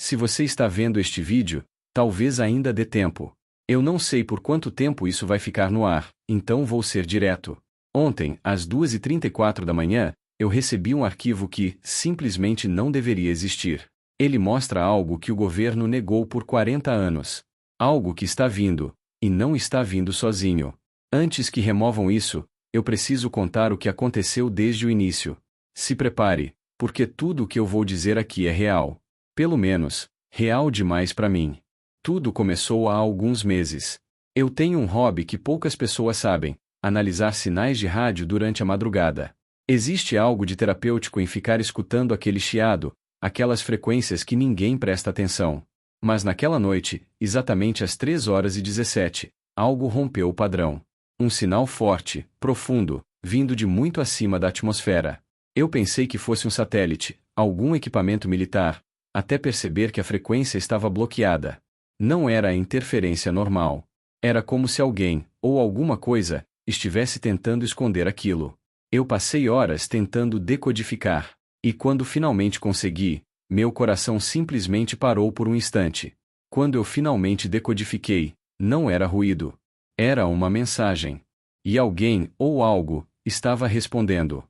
Se você está vendo este vídeo, talvez ainda dê tempo. Eu não sei por quanto tempo isso vai ficar no ar, então vou ser direto. Ontem, às 2h34 da manhã, eu recebi um arquivo que, simplesmente não deveria existir. Ele mostra algo que o governo negou por 40 anos. Algo que está vindo, e não está vindo sozinho. Antes que removam isso, eu preciso contar o que aconteceu desde o início. Se prepare, porque tudo o que eu vou dizer aqui é real. Pelo menos, real demais para mim. Tudo começou há alguns meses. Eu tenho um hobby que poucas pessoas sabem: analisar sinais de rádio durante a madrugada. Existe algo de terapêutico em ficar escutando aquele chiado, aquelas frequências que ninguém presta atenção. Mas naquela noite, exatamente às 3h17, algo rompeu o padrão. Um sinal forte, profundo, vindo de muito acima da atmosfera. Eu pensei que fosse um satélite, algum equipamento militar, até perceber que a frequência estava bloqueada. Não era a interferência normal. Era como se alguém, ou alguma coisa, estivesse tentando esconder aquilo. Eu passei horas tentando decodificar. E quando finalmente consegui, meu coração simplesmente parou por um instante. Quando eu finalmente decodifiquei, não era ruído. Era uma mensagem. E alguém, ou algo, estava respondendo.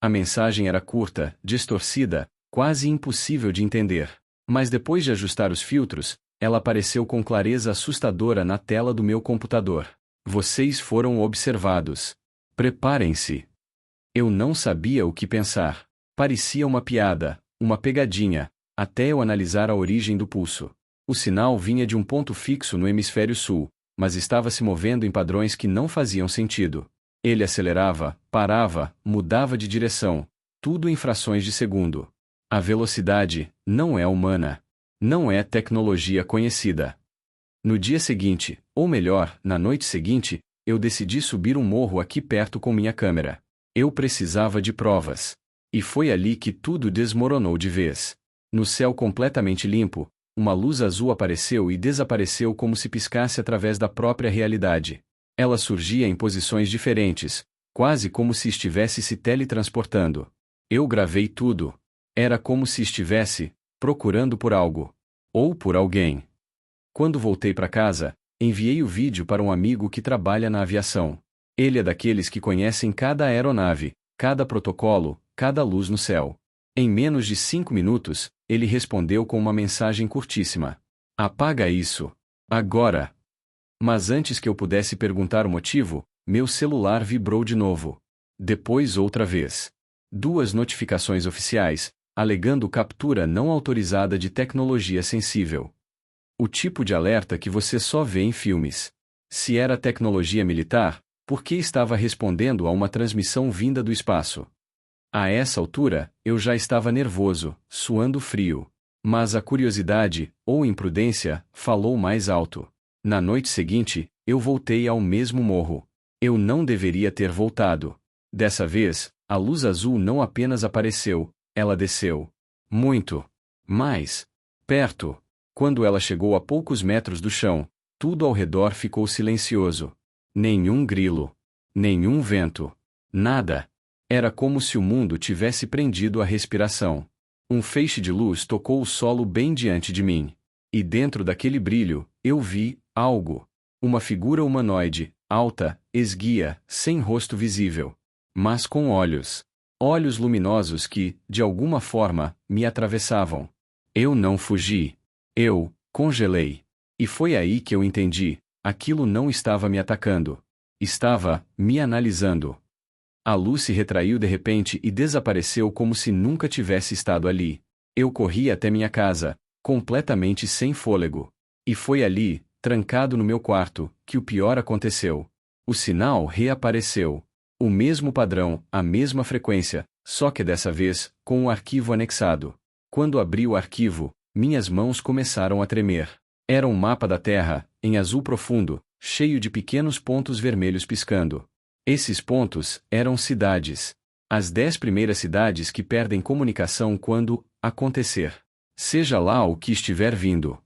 A mensagem era curta, distorcida, quase impossível de entender. Mas depois de ajustar os filtros, ela apareceu com clareza assustadora na tela do meu computador. Vocês foram observados. Preparem-se. Eu não sabia o que pensar. Parecia uma piada, uma pegadinha, até eu analisar a origem do pulso. O sinal vinha de um ponto fixo no hemisfério sul, mas estava se movendo em padrões que não faziam sentido. Ele acelerava, parava, mudava de direção, tudo em frações de segundo. A velocidade não é humana. Não é tecnologia conhecida. No dia seguinte, ou melhor, na noite seguinte, eu decidi subir um morro aqui perto com minha câmera. Eu precisava de provas. E foi ali que tudo desmoronou de vez. No céu completamente limpo, uma luz azul apareceu e desapareceu como se piscasse através da própria realidade. Ela surgia em posições diferentes, quase como se estivesse se teletransportando. Eu gravei tudo. Era como se estivesse procurando por algo. Ou por alguém. Quando voltei para casa, enviei o vídeo para um amigo que trabalha na aviação. Ele é daqueles que conhecem cada aeronave, cada protocolo, cada luz no céu. Em menos de 5 minutos, ele respondeu com uma mensagem curtíssima. Apaga isso. Agora. Mas antes que eu pudesse perguntar o motivo, meu celular vibrou de novo. Depois outra vez. 2 notificações oficiais, alegando captura não autorizada de tecnologia sensível. O tipo de alerta que você só vê em filmes. Se era tecnologia militar, por que estava respondendo a uma transmissão vinda do espaço? A essa altura, eu já estava nervoso, suando frio. Mas a curiosidade, ou imprudência, falou mais alto. Na noite seguinte, eu voltei ao mesmo morro. Eu não deveria ter voltado. Dessa vez, a luz azul não apenas apareceu, ela desceu. Muito. Mais. Perto. Quando ela chegou a poucos metros do chão, tudo ao redor ficou silencioso. Nenhum grilo. Nenhum vento. Nada. Era como se o mundo tivesse prendido a respiração. Um feixe de luz tocou o solo bem diante de mim. E dentro daquele brilho, eu vi algo. Uma figura humanoide, alta, esguia, sem rosto visível. Mas com olhos. Olhos luminosos que, de alguma forma, me atravessavam. Eu não fugi. Eu congelei. E foi aí que eu entendi: aquilo não estava me atacando. Estava me analisando. A luz se retraiu de repente e desapareceu como se nunca tivesse estado ali. Eu corri até minha casa, completamente sem fôlego. E foi ali, trancado no meu quarto, que o pior aconteceu. O sinal reapareceu. O mesmo padrão, a mesma frequência, só que dessa vez, com o arquivo anexado. Quando abri o arquivo, minhas mãos começaram a tremer. Era um mapa da Terra, em azul profundo, cheio de pequenos pontos vermelhos piscando. Esses pontos eram cidades. As 10 primeiras cidades que perdem comunicação quando acontecer. Seja lá o que estiver vindo.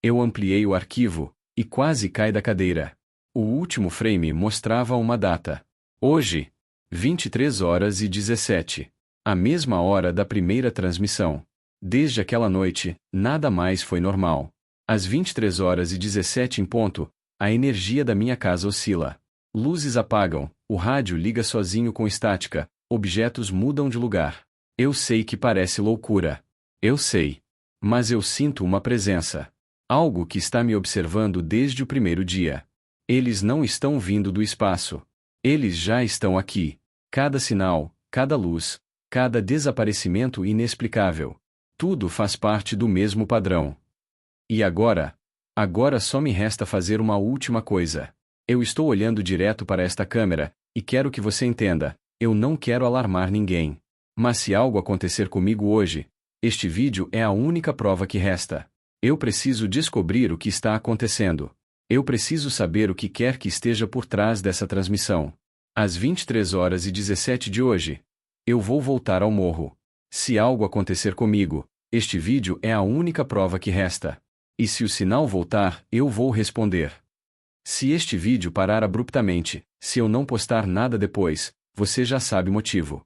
Eu ampliei o arquivo, e quase caí da cadeira. O último frame mostrava uma data. Hoje, 23h17. A mesma hora da primeira transmissão. Desde aquela noite, nada mais foi normal. Às 23h17 em ponto, a energia da minha casa oscila. Luzes apagam, o rádio liga sozinho com estática, objetos mudam de lugar. Eu sei que parece loucura. Eu sei. Mas eu sinto uma presença. Algo que está me observando desde o primeiro dia. Eles não estão vindo do espaço. Eles já estão aqui. Cada sinal, cada luz, cada desaparecimento inexplicável. Tudo faz parte do mesmo padrão. E agora? Agora só me resta fazer uma última coisa. Eu estou olhando direto para esta câmera, e quero que você entenda, eu não quero alarmar ninguém. Mas se algo acontecer comigo hoje, este vídeo é a única prova que resta. Eu preciso descobrir o que está acontecendo. Eu preciso saber o que quer que esteja por trás dessa transmissão. Às 23h17 de hoje, eu vou voltar ao morro. Se algo acontecer comigo, este vídeo é a única prova que resta. E se o sinal voltar, eu vou responder. Se este vídeo parar abruptamente, se eu não postar nada depois, você já sabe o motivo.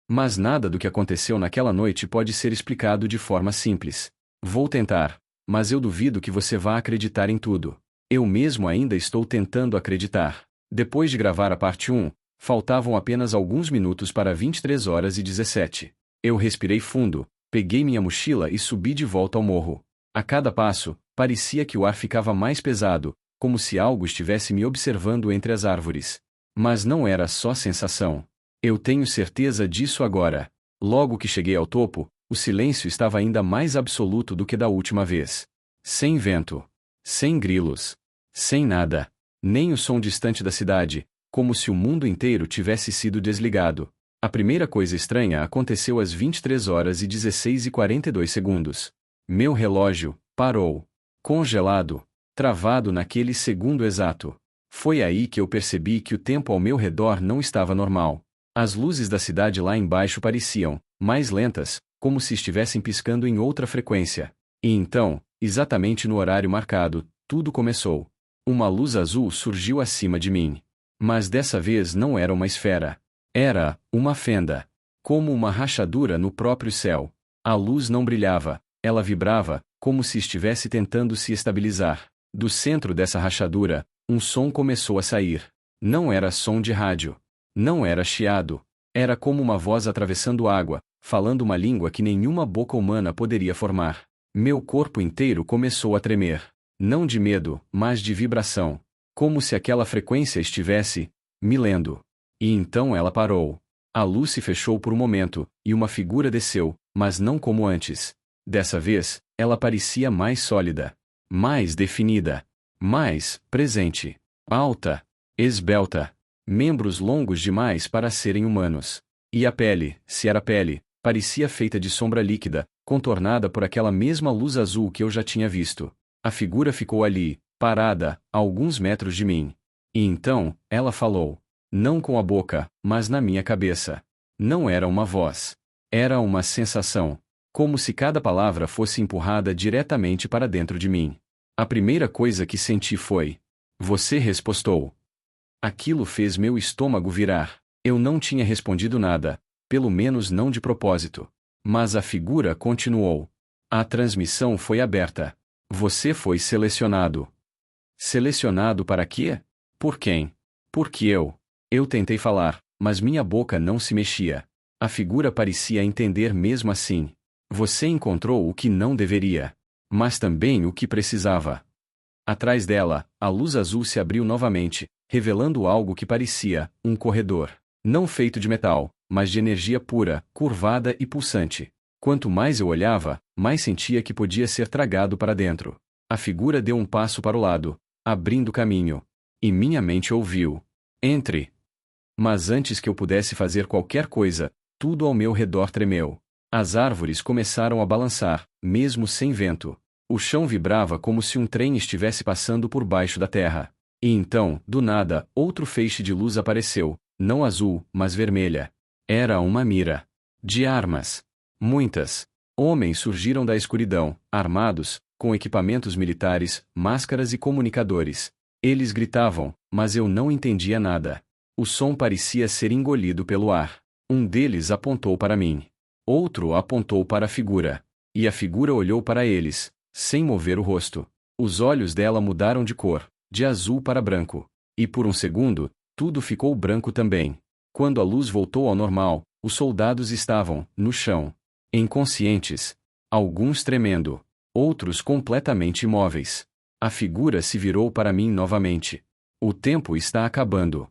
Mas nada do que aconteceu naquela noite pode ser explicado de forma simples. Vou tentar, mas eu duvido que você vá acreditar em tudo. Eu mesmo ainda estou tentando acreditar. Depois de gravar a parte 1, faltavam apenas alguns minutos para 23h17. Eu respirei fundo, peguei minha mochila e subi de volta ao morro. A cada passo, parecia que o ar ficava mais pesado, como se algo estivesse me observando entre as árvores. Mas não era só sensação. Eu tenho certeza disso agora. Logo que cheguei ao topo, o silêncio estava ainda mais absoluto do que da última vez. Sem vento. Sem grilos. Sem nada. Nem o som distante da cidade, como se o mundo inteiro tivesse sido desligado. A primeira coisa estranha aconteceu às 23h16:42. Meu relógio parou. Congelado. Travado naquele segundo exato. Foi aí que eu percebi que o tempo ao meu redor não estava normal. As luzes da cidade lá embaixo pareciam mais lentas, como se estivessem piscando em outra frequência. E então, exatamente no horário marcado, tudo começou. Uma luz azul surgiu acima de mim. Mas dessa vez não era uma esfera. Era uma fenda. Como uma rachadura no próprio céu. A luz não brilhava, ela vibrava, como se estivesse tentando se estabilizar. Do centro dessa rachadura, um som começou a sair. Não era som de rádio. Não era chiado. Era como uma voz atravessando água, falando uma língua que nenhuma boca humana poderia formar. Meu corpo inteiro começou a tremer. Não de medo, mas de vibração. Como se aquela frequência estivesse me lendo. E então ela parou. A luz se fechou por um momento, e uma figura desceu, mas não como antes. Dessa vez, ela parecia mais sólida. Mais definida. Mais presente. Alta. Esbelta. Membros longos demais para serem humanos. E a pele, se era pele, parecia feita de sombra líquida, contornada por aquela mesma luz azul que eu já tinha visto. A figura ficou ali, parada, a alguns metros de mim. E então, ela falou. Não com a boca, mas na minha cabeça. Não era uma voz. Era uma sensação. Como se cada palavra fosse empurrada diretamente para dentro de mim. A primeira coisa que senti foi: você respostou. Aquilo fez meu estômago virar. Eu não tinha respondido nada, pelo menos não de propósito. Mas a figura continuou. A transmissão foi aberta. Você foi selecionado. Selecionado para quê? Por quem? Porque eu. Eu tentei falar, mas minha boca não se mexia. A figura parecia entender mesmo assim. Você encontrou o que não deveria. Mas também o que precisava. Atrás dela, a luz azul se abriu novamente, revelando algo que parecia um corredor. Não feito de metal, mas de energia pura, curvada e pulsante. Quanto mais eu olhava, mais sentia que podia ser tragado para dentro. A figura deu um passo para o lado, abrindo caminho. E minha mente ouviu. Entre. Mas antes que eu pudesse fazer qualquer coisa, tudo ao meu redor tremeu. As árvores começaram a balançar, mesmo sem vento. O chão vibrava como se um trem estivesse passando por baixo da terra. E então, do nada, outro feixe de luz apareceu, não azul, mas vermelha. Era uma mira. De armas. Muitas. Homens surgiram da escuridão, armados, com equipamentos militares, máscaras e comunicadores. Eles gritavam, mas eu não entendia nada. O som parecia ser engolido pelo ar. Um deles apontou para mim. Outro apontou para a figura. E a figura olhou para eles, sem mover o rosto. Os olhos dela mudaram de cor, de azul para branco. E por um segundo, tudo ficou branco também. Quando a luz voltou ao normal, os soldados estavam, no chão, inconscientes. Alguns tremendo. Outros completamente imóveis. A figura se virou para mim novamente. O tempo está acabando.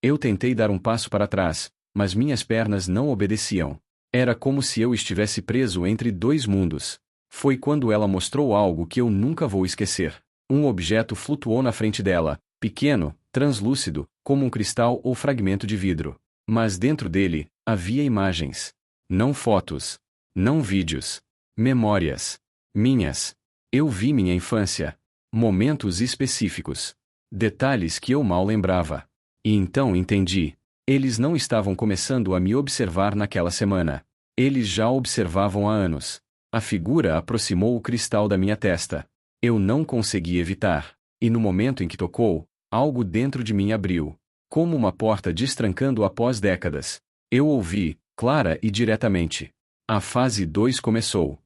Eu tentei dar um passo para trás, mas minhas pernas não obedeciam. Era como se eu estivesse preso entre dois mundos. Foi quando ela mostrou algo que eu nunca vou esquecer. Um objeto flutuou na frente dela, pequeno, translúcido, como um cristal ou fragmento de vidro. Mas dentro dele, havia imagens. Não fotos. Não vídeos. Memórias. Minhas. Eu vi minha infância. Momentos específicos. Detalhes que eu mal lembrava. E então entendi. Eles não estavam começando a me observar naquela semana. Eles já observavam há anos. A figura aproximou o cristal da minha testa. Eu não consegui evitar. E no momento em que tocou, algo dentro de mim abriu. Como uma porta destrancando após décadas. Eu ouvi, clara e diretamente. A fase 2 começou.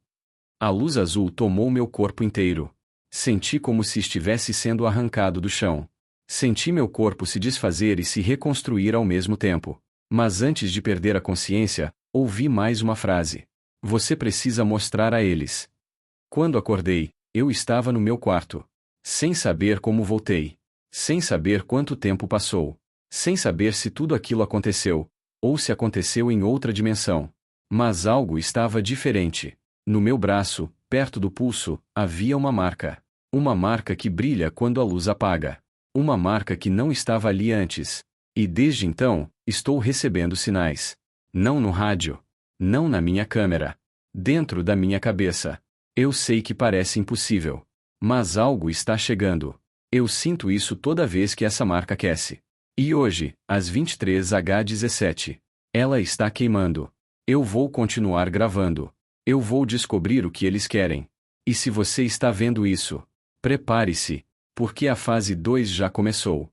A luz azul tomou meu corpo inteiro. Senti como se estivesse sendo arrancado do chão. Senti meu corpo se desfazer e se reconstruir ao mesmo tempo. Mas antes de perder a consciência, ouvi mais uma frase. Você precisa mostrar a eles. Quando acordei, eu estava no meu quarto. Sem saber como voltei. Sem saber quanto tempo passou. Sem saber se tudo aquilo aconteceu, ou se aconteceu em outra dimensão. Mas algo estava diferente. No meu braço, perto do pulso, havia uma marca. Uma marca que brilha quando a luz apaga. Uma marca que não estava ali antes. E desde então, estou recebendo sinais. Não no rádio. Não na minha câmera. Dentro da minha cabeça. Eu sei que parece impossível. Mas algo está chegando. Eu sinto isso toda vez que essa marca aquece. E hoje, às 23h17. Ela está queimando. Eu vou continuar gravando. Eu vou descobrir o que eles querem. E se você está vendo isso, prepare-se, porque a fase 2 já começou.